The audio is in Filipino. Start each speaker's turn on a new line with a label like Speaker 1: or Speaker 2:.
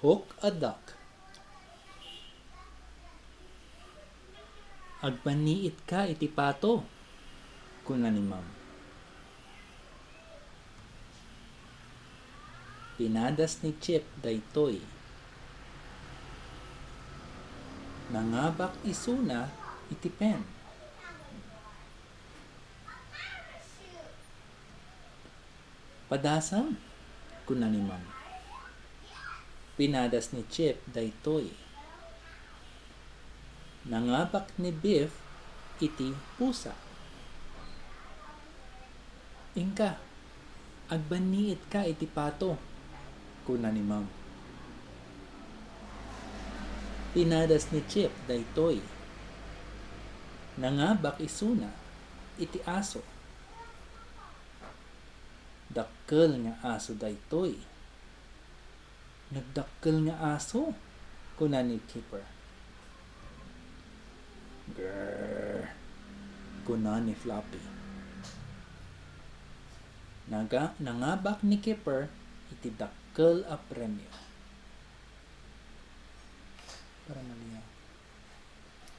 Speaker 1: hook a duck. Agpaniit ka iti pato, kuna ni ma'am. Pinadas ni Chip daytoy. Nangabak isuna iti pen. Padasam, kuna ni ma'am. Pinadas ni Chip daytoy. Nangabak ni Biff iti pusa. Ingka, agbaniit ka iti pato, kuna ni ma'am. Pinadas ni Chip daytoy. Nangabak isuna iti aso. Dakkel nga aso daytoy. Nagdakkel nga aso, kuna ni Kipper. Grrr, kuna ni Floppy. Nangabak ni Kipper iti dakkel a premyo. Para maliya.